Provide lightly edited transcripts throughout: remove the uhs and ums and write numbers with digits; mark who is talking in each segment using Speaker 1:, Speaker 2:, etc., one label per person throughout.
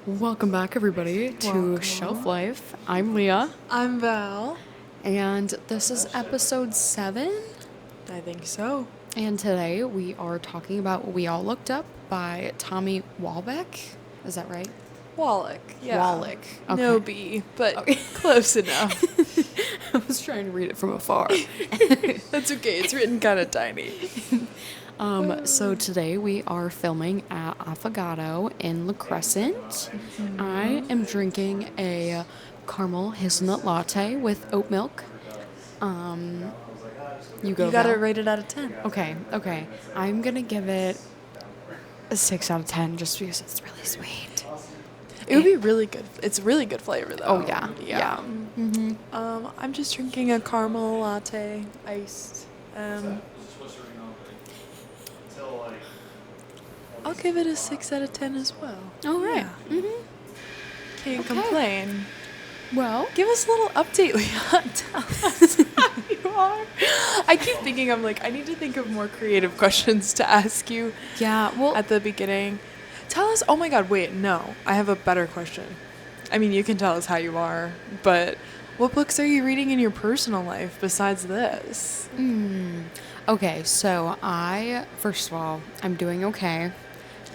Speaker 1: Welcome back, everybody, to
Speaker 2: Welcome.
Speaker 1: Shelf Life. I'm Leah,
Speaker 2: I'm Val.
Speaker 1: and this is episode 7.
Speaker 2: I think so.
Speaker 1: And today we are talking about What We All Looked Up by Tommy Walbeck. Is that right?
Speaker 2: Wallach, yeah.
Speaker 1: Wallach. Okay.
Speaker 2: No B, but
Speaker 1: Okay.
Speaker 2: close enough.
Speaker 1: I was trying to read it from afar.
Speaker 2: That's okay. It's written kind of tiny.
Speaker 1: So today we are filming at Affogato in La Crescent. I am drinking a caramel hazelnut latte with oat milk. You go.
Speaker 2: You got
Speaker 1: Val.
Speaker 2: it rated out of 10.
Speaker 1: Okay. I'm gonna give it a 6 out of 10 just because it's really sweet.
Speaker 2: It would be really good. It's really good flavor, though.
Speaker 1: Oh, yeah. Mm-hmm.
Speaker 2: I'm just drinking a caramel latte, iced. I'll give it a 6 out of 10 as well.
Speaker 1: All right.
Speaker 2: Yeah.
Speaker 1: Mm-hmm.
Speaker 2: Can't
Speaker 1: Okay.
Speaker 2: complain.
Speaker 1: Well,
Speaker 2: Give us a little update, Leah. Tell us how you are. I keep thinking, I'm like, I need to think of more creative questions to ask you
Speaker 1: yeah. Well,
Speaker 2: at the beginning. Tell us, oh my God, wait, no. I have a better question. I mean, you can tell us how you are, but what books are you reading in your personal life besides this?
Speaker 1: okay. So first of all, I'm doing okay.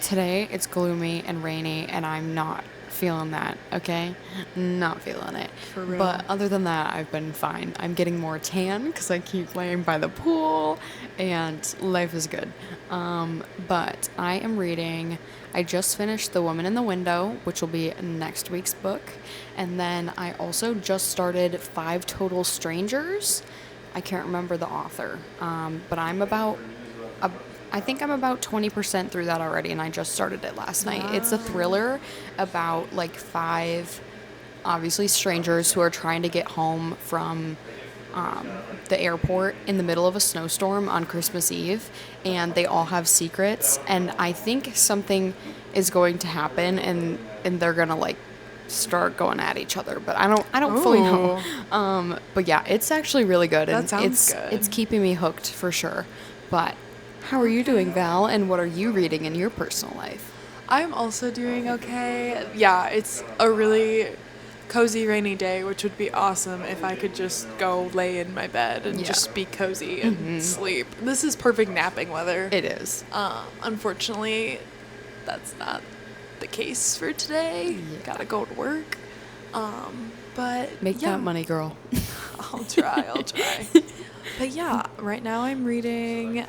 Speaker 1: Today it's gloomy and rainy, and I'm not feeling that. Okay, not feeling it.
Speaker 2: For real.
Speaker 1: But other than that, I've been fine. I'm getting more tan because I keep laying by the pool, and life is good. But I am reading. I just finished The Woman in the Window, which will be next week's book, and then I also just started Five Total Strangers. I can't remember the author, but I think I'm about 20% through that already, and I just started it last night. It's a thriller about like 5, obviously, strangers who are trying to get home from the airport in the middle of a snowstorm on Christmas Eve, and they all have secrets, and I think something is going to happen, and they're gonna like start going at each other, but I don't fully know. But yeah, it's actually really good, and
Speaker 2: That sounds
Speaker 1: it's
Speaker 2: good.
Speaker 1: keeping me hooked for sure. But how are you doing, Val? And what are you reading in your personal life?
Speaker 2: I'm also doing okay. Yeah, it's a really cozy rainy day, which would be awesome if I could just go lay in my bed and
Speaker 1: Yeah.
Speaker 2: just be cozy and sleep. This is perfect napping weather.
Speaker 1: It is.
Speaker 2: Unfortunately, that's not the case for today.
Speaker 1: Yeah.
Speaker 2: Gotta go to work. But
Speaker 1: Make
Speaker 2: yeah,
Speaker 1: that money, girl.
Speaker 2: I'll try. But yeah, right now I'm reading.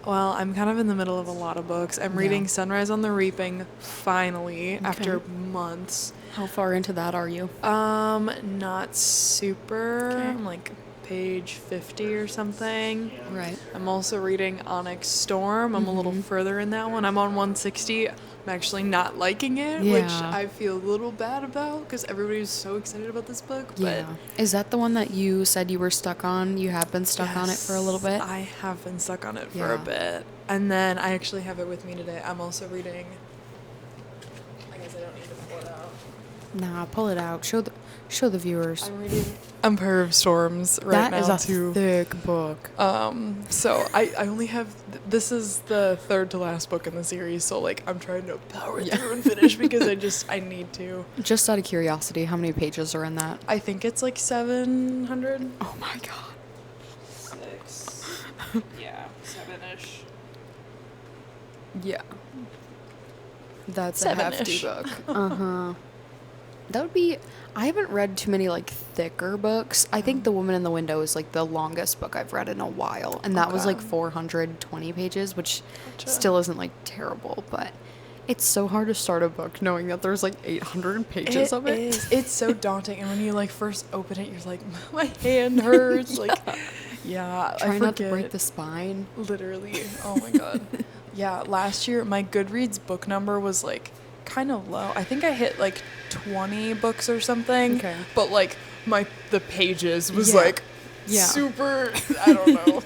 Speaker 2: Well, I'm kind of in the middle of a lot of books. I'm reading
Speaker 1: Yeah.
Speaker 2: Sunrise on the Reaping finally after months.
Speaker 1: How far into that are you?
Speaker 2: Not super.
Speaker 1: Okay.
Speaker 2: I'm like page 50 or something.
Speaker 1: Right.
Speaker 2: I'm also reading Onyx Storm. I'm a little further in that one. I'm on 160. I'm actually not liking it, which
Speaker 1: Yeah.
Speaker 2: I feel a little bad about because everybody was so excited about this book. But
Speaker 1: Yeah. Is that the one that you said you were stuck on? You have been stuck on it for a little bit?
Speaker 2: I have been stuck on it for
Speaker 1: Yeah.
Speaker 2: a bit. And then I actually have it with me today. I'm also reading. I guess I don't need to pull it out.
Speaker 1: Nah, pull it out. Show the viewers.
Speaker 2: I'm reading Empire of Storms right
Speaker 1: That is
Speaker 2: now
Speaker 1: a
Speaker 2: too.
Speaker 1: thick book.
Speaker 2: So I only have this is the third to last book in the series, so like I'm trying to power through and finish because I need to.
Speaker 1: Just out of curiosity, how many pages are in that?
Speaker 2: I think it's like 700.
Speaker 1: Oh my god.
Speaker 2: 6. Yeah, 7ish.
Speaker 1: Yeah. That's a hefty
Speaker 2: Seven-ish.
Speaker 1: book. Uh-huh. That would be I haven't read too many like thicker books. I think The Woman in the Window is like the longest book I've read in a while, and that was
Speaker 2: Okay.
Speaker 1: like 420 pages, which
Speaker 2: Gotcha.
Speaker 1: still isn't like terrible, but it's so hard to start a book knowing that there's like 800 pages of it.
Speaker 2: Is. It's so daunting, and when you like first open it, you're like, my hand hurts. Like, yeah,
Speaker 1: Try
Speaker 2: I
Speaker 1: not to
Speaker 2: forget.
Speaker 1: break the spine.
Speaker 2: Literally. Oh my god. Yeah, last year my Goodreads book number was like kind of low. I think I hit like 20 books or something.
Speaker 1: Okay.
Speaker 2: But like the pages was
Speaker 1: Yeah.
Speaker 2: like
Speaker 1: Yeah.
Speaker 2: super. I don't know.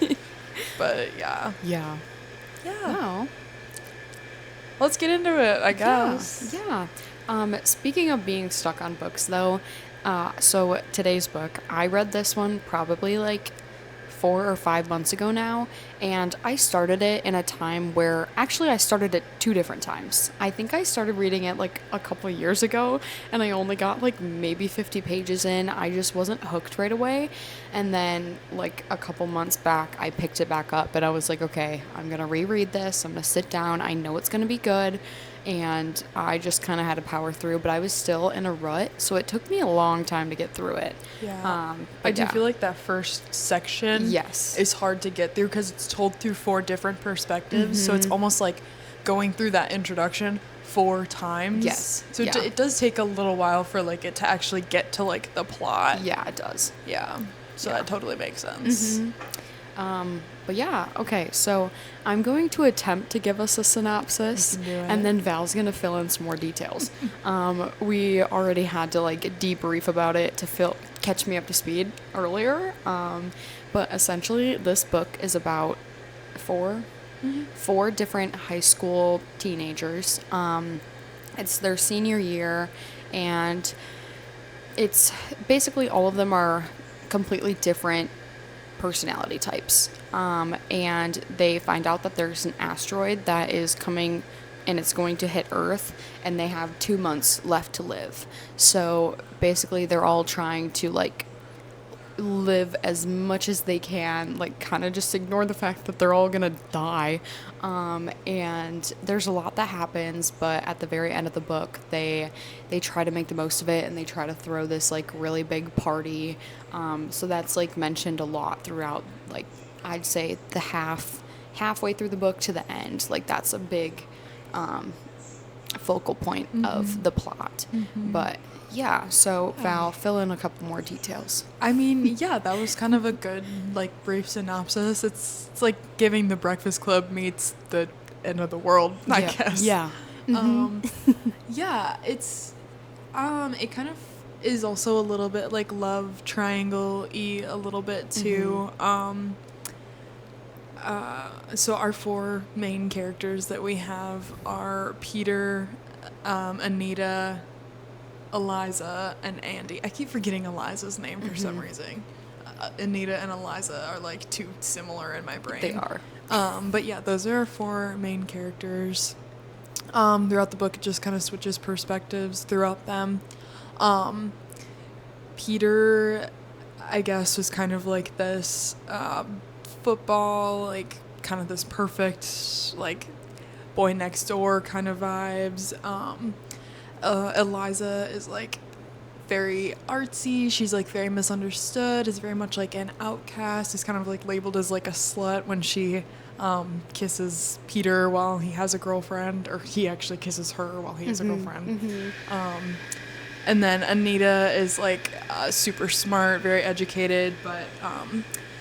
Speaker 2: But yeah.
Speaker 1: Yeah.
Speaker 2: Yeah.
Speaker 1: Wow.
Speaker 2: Let's get into it, I guess.
Speaker 1: Yeah. Speaking of being stuck on books, though, so today's book, I read this one probably like 4 or 5 months ago now, and I started it in a time where actually I started it 2 different times. I think I started reading it like a couple of years ago, and I only got like maybe 50 pages in. I just wasn't hooked right away. And then like a couple months back, I picked it back up, and I was like, okay, I'm going to reread this. I'm going to sit down. I know it's going to be good. And I just kind of had to power through, but I was still in a rut, so it took me a long time to get through it.
Speaker 2: Yeah.
Speaker 1: But
Speaker 2: I do
Speaker 1: yeah.
Speaker 2: feel like that first section
Speaker 1: Yes.
Speaker 2: is hard to get through because it's told through 4 different perspectives. So it's almost like going through that introduction 4 times.
Speaker 1: Yes.
Speaker 2: So
Speaker 1: Yeah.
Speaker 2: it does take a little while for like it to actually get to like the plot.
Speaker 1: Yeah, it does.
Speaker 2: Yeah. So
Speaker 1: Yeah.
Speaker 2: that totally makes sense.
Speaker 1: But yeah, okay, so I'm going to attempt to give us a synopsis,
Speaker 2: You can do it.
Speaker 1: and then Val's gonna fill in some more details. We already had to like debrief about it to catch me up to speed earlier. But essentially, this book is about 4 different high school teenagers. It's their senior year, and it's basically all of them are completely different personality types. And they find out that there's an asteroid that is coming and it's going to hit Earth, and they have 2 months left to live. So basically, they're all trying to like live as much as they can, like kind of just ignore the fact that they're all gonna die. And there's a lot that happens, but at the very end of the book, they try to make the most of it, and they try to throw this like really big party. So that's like mentioned a lot throughout, like I'd say the halfway through the book to the end. Like that's a big focal point of the plot. But yeah, so Val, fill in a couple more details.
Speaker 2: I mean, yeah, that was kind of a good like brief synopsis. It's like giving the Breakfast Club meets the end of the world, I guess.
Speaker 1: Yeah.
Speaker 2: Yeah, it's it kind of is also a little bit like love triangle-y a little bit too. So our 4 main characters that we have are Peter, Anita, Eliza, and Andy. I keep forgetting Eliza's name for some reason. Anita and Eliza are like too similar in my brain.
Speaker 1: They are.
Speaker 2: But yeah, those are our 4 main characters. Throughout the book, it just kind of switches perspectives throughout them. Peter, I guess, was kind of like this football, like kind of this perfect, like boy next door kind of vibes. Eliza is like very artsy. She's like very misunderstood, is very much like an outcast, is kind of like labeled as like a slut when she kisses Peter while he has a girlfriend, or he actually kisses her while he has a girlfriend. And then Anita is like super smart, very educated, but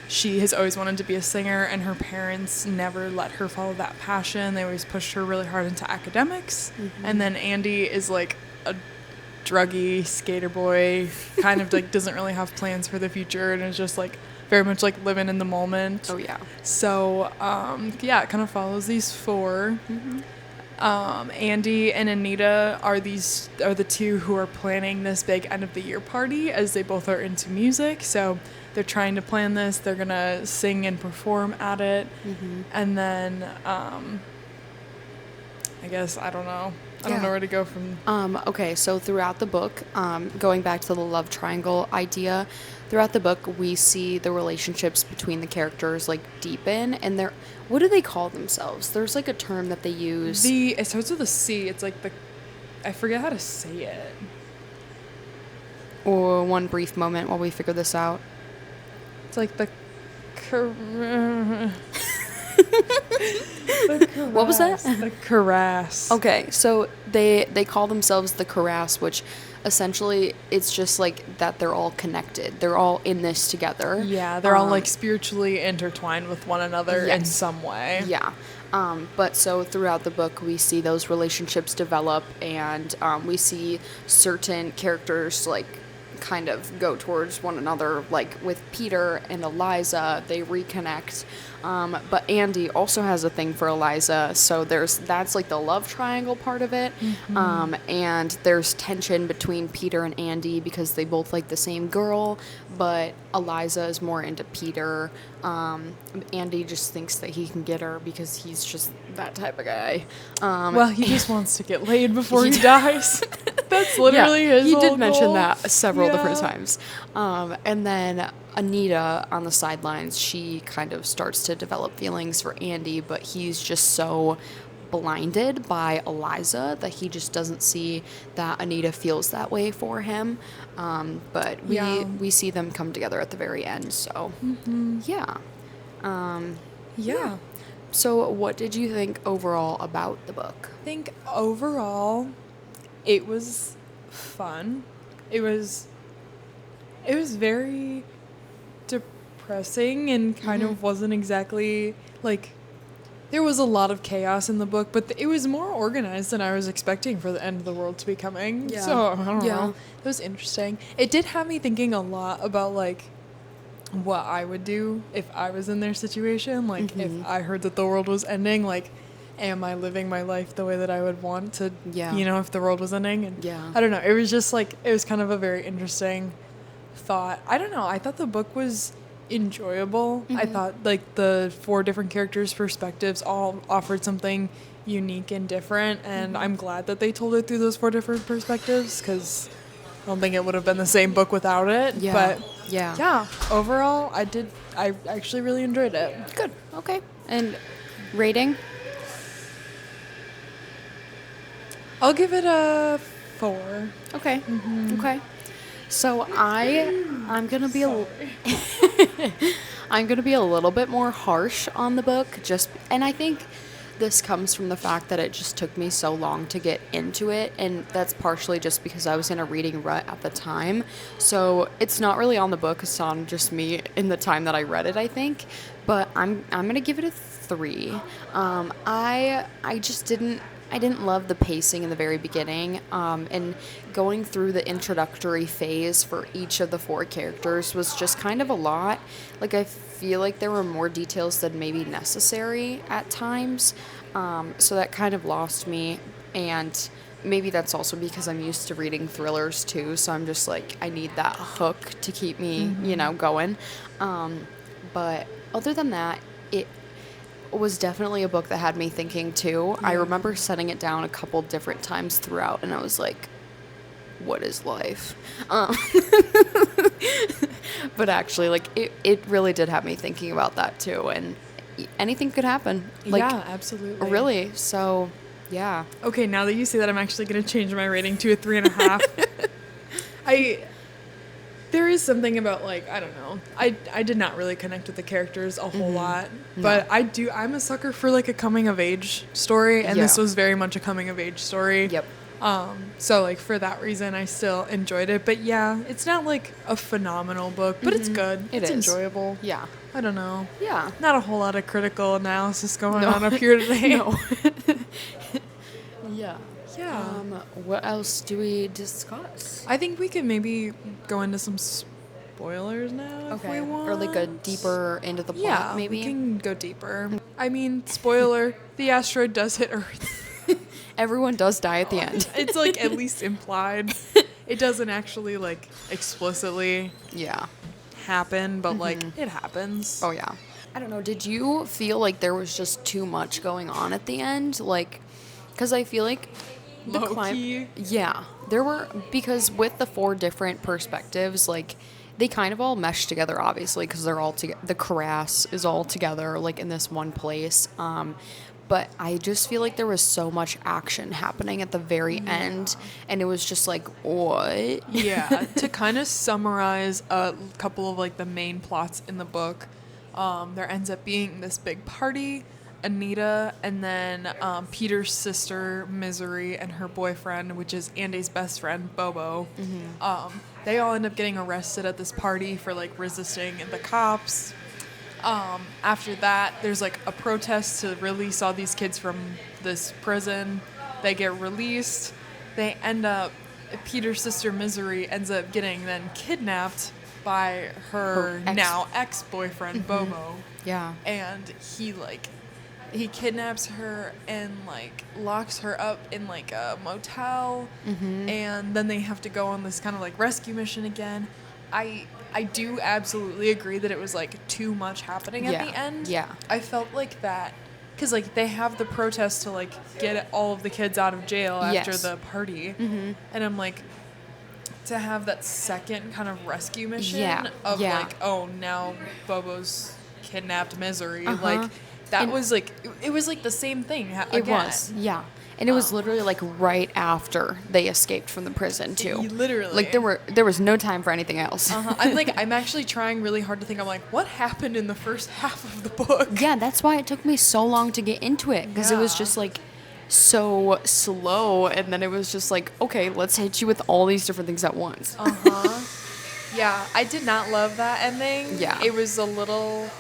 Speaker 2: she has always wanted to be a singer, and her parents never let her follow that passion. They always pushed her really hard into academics. And then Andy is like a druggy skater boy, kind of like doesn't really have plans for the future, and is just like very much like living in the moment.
Speaker 1: Oh yeah.
Speaker 2: So yeah, it kind of follows these 4. Andy and Anita are the 2 who are planning this big end of the year party, as they both are into music. So they're trying to plan this. They're gonna sing and perform at it, and then I guess I don't know. I don't know where to go from.
Speaker 1: Okay, so throughout the book, going back to the love triangle idea, throughout the book we see the relationships between the characters like deepen, and they're, what do they call themselves? There's like a term that they use.
Speaker 2: It starts with a C. It's like I forget how to say it.
Speaker 1: Or one brief moment while we figure this out.
Speaker 2: It's like the
Speaker 1: What was that?
Speaker 2: The Caress.
Speaker 1: Okay, so they call themselves the Caress, which essentially it's just like that they're all connected. They're all in this together.
Speaker 2: Yeah, they're all like spiritually intertwined with one another in
Speaker 1: Yes.
Speaker 2: some way.
Speaker 1: Yeah. But so throughout the book, we see those relationships develop, and we see certain characters like kind of go towards one another. Like with Peter and Eliza, they reconnect. But Andy also has a thing for Eliza, so that's like the love triangle part of it. And there's tension between Peter and Andy because they both like the same girl, but Eliza is more into Peter. Andy just thinks that he can get her because he's just that type of guy.
Speaker 2: Well, he just wants to get laid before he dies. That's literally his
Speaker 1: he
Speaker 2: whole
Speaker 1: did mention
Speaker 2: goal.
Speaker 1: that several different
Speaker 2: Yeah.
Speaker 1: times. And then Anita on the sidelines, she kind of starts to develop feelings for Andy, but he's just so blinded by Eliza that he just doesn't see that Anita feels that way for him. But
Speaker 2: Yeah.
Speaker 1: we see them come together at the very end. So yeah.
Speaker 2: Yeah.
Speaker 1: So what did you think overall about the book?
Speaker 2: I think overall it was fun. It was very depressing and kind of wasn't exactly like there was a lot of chaos in the book, but it was more organized than I was expecting for the end of the world to be coming.
Speaker 1: Yeah.
Speaker 2: So, I don't
Speaker 1: Yeah.
Speaker 2: know. It was interesting. It did have me thinking a lot about like what I would do if I was in their situation. Like if I heard that the world was ending, like am I living my life the way that I would want to,
Speaker 1: Yeah.
Speaker 2: you know, if the world was ending? And
Speaker 1: Yeah.
Speaker 2: I don't know. It was just like, it was kind of a very interesting thought. I don't know. I thought the book was enjoyable. I thought like the 4 different characters' perspectives all offered something unique and different. And I'm glad that they told it through those 4 different perspectives because I don't think it would have been the same book without it.
Speaker 1: Yeah.
Speaker 2: But
Speaker 1: Yeah.
Speaker 2: overall, I actually really enjoyed it.
Speaker 1: Good. Okay. And rating?
Speaker 2: I'll give it a 4.
Speaker 1: Okay. Okay. So I'm gonna be I'm gonna be a little bit more harsh on the book, and I think this comes from the fact that it just took me so long to get into it, and that's partially just because I was in a reading rut at the time. So it's not really on the book; it's on just me in the time that I read it, I think. But I'm gonna give it a 3. I just didn't. I didn't love the pacing in the very beginning, and going through the introductory phase for each of the 4 characters was just kind of a lot. Like, I feel like there were more details than maybe necessary at times, so that kind of lost me, and maybe that's also because I'm used to reading thrillers too, so I'm just like, I need that hook to keep me, going. But other than that, it was definitely a book that had me thinking too. I remember setting it down a couple different times throughout, and I was like, what is life? But actually, like, it really did have me thinking about that too, and anything could happen. Like,
Speaker 2: yeah, absolutely.
Speaker 1: really. So, yeah.
Speaker 2: Okay, now that you say that, I'm actually going to change my rating to a 3.5. There is something about, like, I don't know. I did not really connect with the characters a whole lot. But I'm a sucker for, like, a coming-of-age story. And this
Speaker 1: Yeah.
Speaker 2: was very much a coming-of-age story.
Speaker 1: Yep.
Speaker 2: So, like, for that reason, I still enjoyed it. But, yeah, it's not, like, a phenomenal book. But it's good.
Speaker 1: It
Speaker 2: It's
Speaker 1: is.
Speaker 2: enjoyable.
Speaker 1: Yeah.
Speaker 2: I don't know.
Speaker 1: Yeah.
Speaker 2: Not a whole lot of critical analysis going on up here today.
Speaker 1: No. Yeah.
Speaker 2: Yeah.
Speaker 1: What else do we discuss?
Speaker 2: I think we could maybe go into some spoilers now if we want.
Speaker 1: Or like a deeper into the plot,
Speaker 2: Yeah,
Speaker 1: maybe?
Speaker 2: we can go deeper. I mean, spoiler, the asteroid does hit Earth.
Speaker 1: Everyone does die at the end.
Speaker 2: It's like at least implied. It doesn't actually like explicitly
Speaker 1: Yeah.
Speaker 2: happen, but like it happens.
Speaker 1: Oh, yeah. I don't know. Did you feel like there was just too much going on at the end? Like, because I feel like the
Speaker 2: Low-key.
Speaker 1: Yeah. There were, because with the 4 different perspectives, like, they kind of all mesh together, obviously, because they're all together. The Carass is all together, like, in this one place. But I just feel like there was so much action happening at the very end, and it was just like, what?
Speaker 2: Yeah, to kind of summarize a couple of like the main plots in the book, there ends up being this big party. Anita and then Peter's sister Misery and her boyfriend, which is Andy's best friend Bobo. They all end up getting arrested at this party for like resisting the cops. After that, there's like a protest to release all these kids from this prison. They get released. They end up Peter's sister Misery ends up getting then kidnapped by her
Speaker 1: Her
Speaker 2: now ex-boyfriend Bobo.
Speaker 1: Yeah.
Speaker 2: And he kidnaps her and like locks her up in like a motel, and then they have to go on this kind of like rescue mission again. I do absolutely agree that it was like too much happening at the end.
Speaker 1: Yeah.
Speaker 2: I felt like that because like they have the protest to like get all of the kids out of jail after
Speaker 1: Yes.
Speaker 2: the party, and I'm like, to have that second kind of rescue mission
Speaker 1: Yeah,
Speaker 2: of
Speaker 1: yeah.
Speaker 2: like, oh, now Bobo's kidnapped Misery,
Speaker 1: Uh-huh.
Speaker 2: like that
Speaker 1: And-
Speaker 2: was like it was like the same thing
Speaker 1: It
Speaker 2: again.
Speaker 1: was, yeah. And it was literally like right after they escaped from the prison too.
Speaker 2: Literally.
Speaker 1: Like there was no time for anything else.
Speaker 2: I'm actually trying really hard to think. I'm like, what happened in the first half of the book?
Speaker 1: Yeah, that's why it took me so long to get into it, because it was
Speaker 2: Yeah.
Speaker 1: just like so slow, and then it was just like, okay, let's hit you with all these different things at once.
Speaker 2: Yeah, I did not love that ending.
Speaker 1: Yeah.
Speaker 2: It was a little,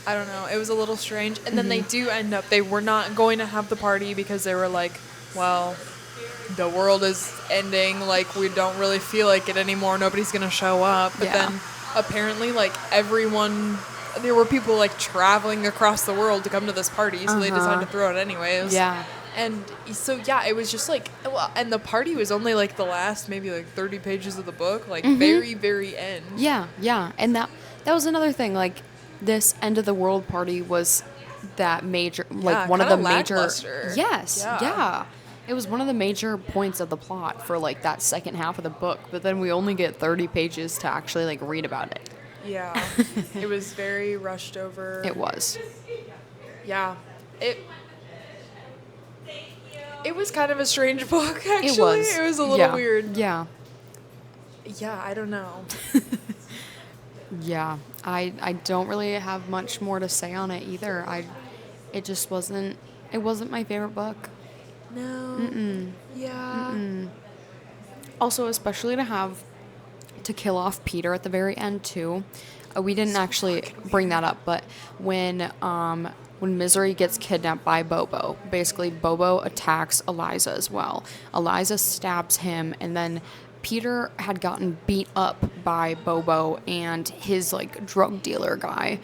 Speaker 2: I don't know, it was a little strange. And then they do end up, they were not going to have the party because they were like, well, the world is ending, like we don't really feel like it anymore, nobody's gonna show up. But
Speaker 1: Yeah.
Speaker 2: then apparently like everyone, there were people like traveling across the world to come to this party, so they decided to throw it anyways.
Speaker 1: Yeah.
Speaker 2: And so yeah, it was just like, well, and the party was only like the last maybe like 30 pages of the book, like very, very end.
Speaker 1: Yeah, yeah. And that was another thing, like this end of the world party was that major, like
Speaker 2: Yeah,
Speaker 1: one of the
Speaker 2: kinda
Speaker 1: major.
Speaker 2: lackluster.
Speaker 1: Yes,
Speaker 2: Yeah.
Speaker 1: yeah. It was one of the major points of the plot for like that second half of the book, but then we only get 30 pages to actually like read about it.
Speaker 2: Yeah, it was very rushed over.
Speaker 1: It was.
Speaker 2: Yeah, it was kind of a strange book, actually.
Speaker 1: It was.
Speaker 2: It was a little
Speaker 1: Yeah.
Speaker 2: weird.
Speaker 1: Yeah.
Speaker 2: Yeah, I don't know.
Speaker 1: Yeah. I don't really have much more to say on it either. It just wasn't my favorite book.
Speaker 2: No. Yeah.
Speaker 1: Also, especially to kill off Peter at the very end too. We didn't actually bring that up, but when Misery gets kidnapped by Bobo, basically Bobo attacks Eliza as well. Eliza stabs him, and then Peter had gotten beat up by Bobo and his like drug dealer guy,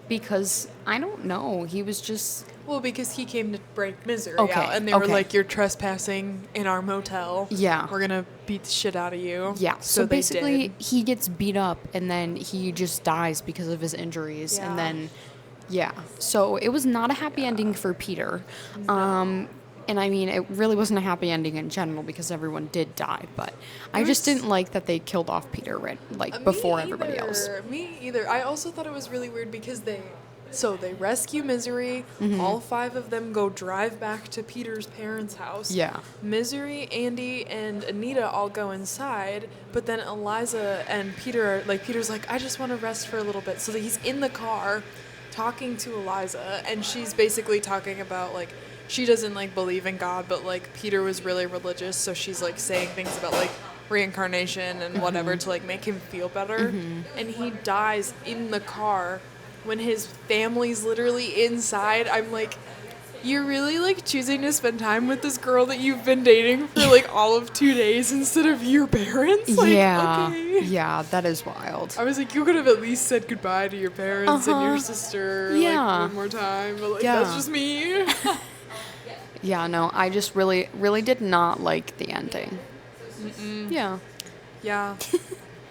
Speaker 1: because I don't know, he was just.
Speaker 2: Well, because he came to break Misery
Speaker 1: Okay,
Speaker 2: out, and they were
Speaker 1: okay.
Speaker 2: like, "You're trespassing in our motel.
Speaker 1: Yeah.
Speaker 2: We're gonna beat the shit out of you."
Speaker 1: Yeah, so
Speaker 2: they
Speaker 1: basically
Speaker 2: did.
Speaker 1: he gets beat up and then he just dies because of his injuries.
Speaker 2: Yeah.
Speaker 1: And then, yeah. So it was not a happy ending for Peter. And I mean, it really wasn't a happy ending in general because everyone did die. But I just
Speaker 2: was-
Speaker 1: didn't like that they killed off Peter before everybody else.
Speaker 2: Me either. I also thought it was really weird because they rescue Misery.
Speaker 1: Mm-hmm.
Speaker 2: All 5 of them go drive back to Peter's parents' house.
Speaker 1: Yeah.
Speaker 2: Misery, Andy, and Anita all go inside, but then Eliza and Peter are like, Peter's like, I just want to rest for a little bit. So he's in the car talking to Eliza, and she's basically talking about like, she doesn't like believe in God, but like Peter was really religious, so she's like saying things about like reincarnation and whatever to like make him feel better. And he dies in the car when his family's literally inside. I'm like, you're really like choosing to spend time with this girl that you've been dating for like all of 2 days instead of your parents? Like,
Speaker 1: yeah.
Speaker 2: okay.
Speaker 1: Yeah, that is wild.
Speaker 2: I was like, you could have at least said goodbye to your parents and your
Speaker 1: Uh-huh.
Speaker 2: sister
Speaker 1: Yeah.
Speaker 2: like one more time, but like
Speaker 1: Yeah.
Speaker 2: that's just me.
Speaker 1: Yeah, no, I just really, really did not like the ending. Yeah.
Speaker 2: Yeah.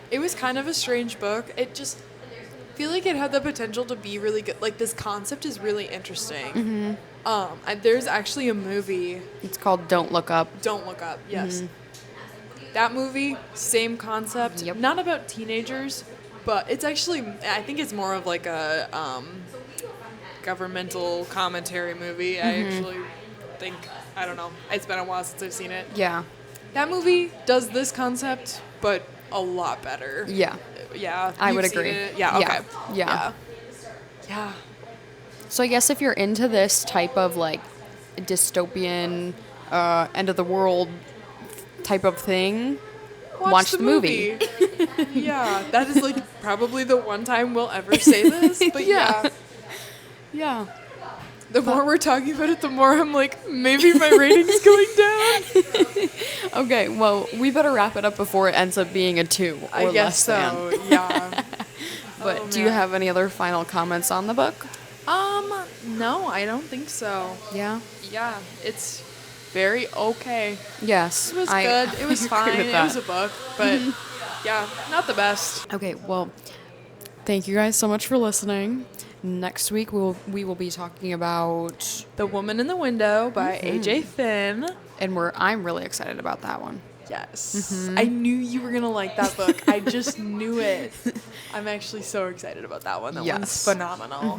Speaker 2: It was kind of a strange book. It just I feel like it had the potential to be really good. Like this concept is really interesting. There's actually a movie,
Speaker 1: It's called Don't Look Up.
Speaker 2: Don't Look Up. Yes. That movie, same concept.
Speaker 1: Yep.
Speaker 2: Not about teenagers, but it's actually I think it's more of like a governmental commentary movie. I actually think I don't know. It's been a while since I've seen it.
Speaker 1: Yeah.
Speaker 2: That movie does this concept, but a lot better.
Speaker 1: Yeah.
Speaker 2: Yeah,
Speaker 1: I
Speaker 2: you've
Speaker 1: would
Speaker 2: seen
Speaker 1: agree.
Speaker 2: it. Yeah,
Speaker 1: Yeah.
Speaker 2: okay.
Speaker 1: Yeah.
Speaker 2: Yeah.
Speaker 1: So I guess if you're into this type of like dystopian, end of the world type of thing, watch the movie.
Speaker 2: Yeah, that is like probably the one time we'll ever say this. But
Speaker 1: Yeah.
Speaker 2: yeah,
Speaker 1: Yeah.
Speaker 2: the more we're talking about it, the more I'm like, maybe my rating's going down.
Speaker 1: Okay, well, we better wrap it up before it ends up being a 2 or
Speaker 2: I
Speaker 1: less
Speaker 2: guess
Speaker 1: than.
Speaker 2: so. Yeah.
Speaker 1: But
Speaker 2: Oh,
Speaker 1: do you
Speaker 2: man.
Speaker 1: have any other final comments on the book?
Speaker 2: No, I don't think so.
Speaker 1: Yeah.
Speaker 2: Yeah, it's very okay.
Speaker 1: Yes.
Speaker 2: It was
Speaker 1: I
Speaker 2: good. It was
Speaker 1: agree
Speaker 2: fine.
Speaker 1: with
Speaker 2: It
Speaker 1: that.
Speaker 2: was a book, but yeah, not the best.
Speaker 1: Okay, well, thank you guys so much for listening. Next week we will be talking about,
Speaker 2: The Woman in the Window by AJ Finn.
Speaker 1: and I'm really excited about that one.
Speaker 2: Yes. I knew you were going to like that book. I just knew it. I'm actually so excited about that one. That one's
Speaker 1: Yes.
Speaker 2: phenomenal.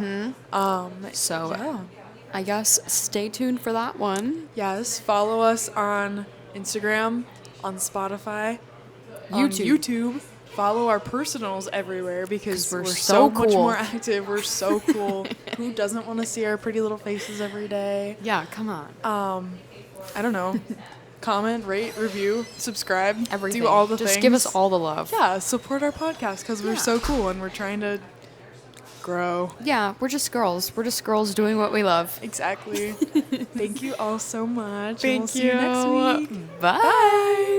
Speaker 1: So
Speaker 2: Yeah.
Speaker 1: I guess stay tuned for that one.
Speaker 2: Yes, follow us on Instagram, on Spotify, on
Speaker 1: YouTube.
Speaker 2: YouTube. Follow our personals everywhere because
Speaker 1: 'Cause we're
Speaker 2: we're
Speaker 1: so
Speaker 2: so much
Speaker 1: cool.
Speaker 2: more active. We're so cool. Who doesn't want to see our pretty little faces every day?
Speaker 1: Yeah, come on.
Speaker 2: I don't know. Comment, rate, review, subscribe,
Speaker 1: Everything.
Speaker 2: do all the
Speaker 1: Just
Speaker 2: things.
Speaker 1: give us all the love.
Speaker 2: Yeah, support our podcast because we're
Speaker 1: Yeah.
Speaker 2: so cool and we're trying to grow.
Speaker 1: Yeah, we're just girls. We're just girls doing what we love.
Speaker 2: Exactly. Thank you all so much. and
Speaker 1: Thank
Speaker 2: we'll see you next week.
Speaker 1: Bye.
Speaker 2: Bye.